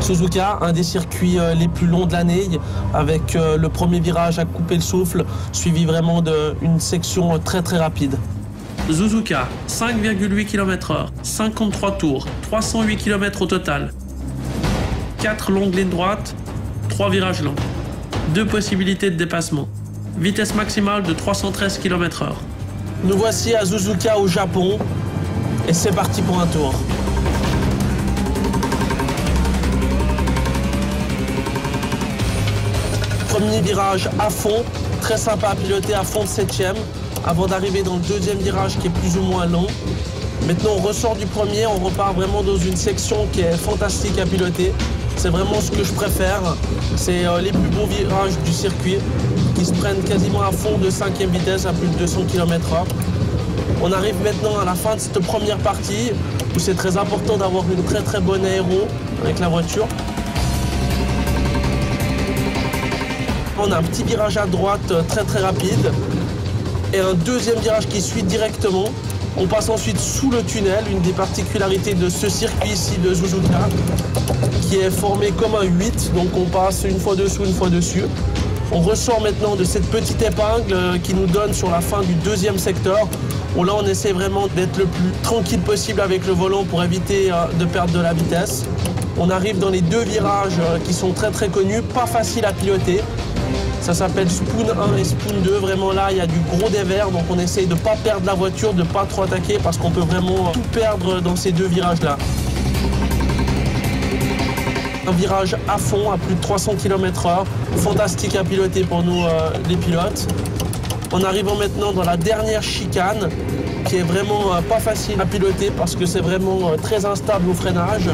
Suzuka, un des circuits les plus longs de l'année, avec le premier virage à couper le souffle, suivi vraiment d'une section très très rapide. Suzuka, 5,8 km/h, 53 tours, 308 km au total. 4 longues lignes droites, 3 virages longs. 2 possibilités de dépassement. Vitesse maximale de 313 km/h. Nous voici à Suzuka au Japon et c'est parti pour un tour. Premier virage à fond, très sympa à piloter à fond de 7e, avant d'arriver dans le deuxième virage qui est plus ou moins long. Maintenant on ressort du premier, on repart vraiment dans une section qui est fantastique à piloter. C'est vraiment ce que je préfère, c'est les plus beaux virages du circuit qui se prennent quasiment à fond de 5e vitesse à plus de 200 km/h. On arrive maintenant à la fin de cette première partie où c'est très important d'avoir une très très bonne aéro avec la voiture. On a un petit virage à droite très très rapide et un deuxième virage qui suit directement. On passe ensuite sous le tunnel, une des particularités de ce circuit ici de Suzuka, qui est formé comme un 8, donc on passe une fois dessous, une fois dessus. On ressort maintenant de cette petite épingle qui nous donne sur la fin du deuxième secteur, où là on essaie vraiment d'être le plus tranquille possible avec le volant pour éviter de perdre de la vitesse. On arrive dans les 2 virages qui sont très très connus, pas faciles à piloter. Ça s'appelle Spoon 1 et Spoon 2. Vraiment là, il y a du gros dévers, donc on essaye de ne pas perdre la voiture, de ne pas trop attaquer parce qu'on peut vraiment tout perdre dans ces 2 virages-là. Un virage à fond, à plus de 300 km/h, fantastique à piloter pour nous les pilotes. En arrivant maintenant dans la dernière chicane, qui est vraiment pas facile à piloter parce que c'est vraiment très instable au freinage.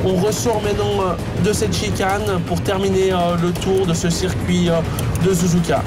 On ressort maintenant de cette chicane pour terminer le tour de ce circuit de Suzuka.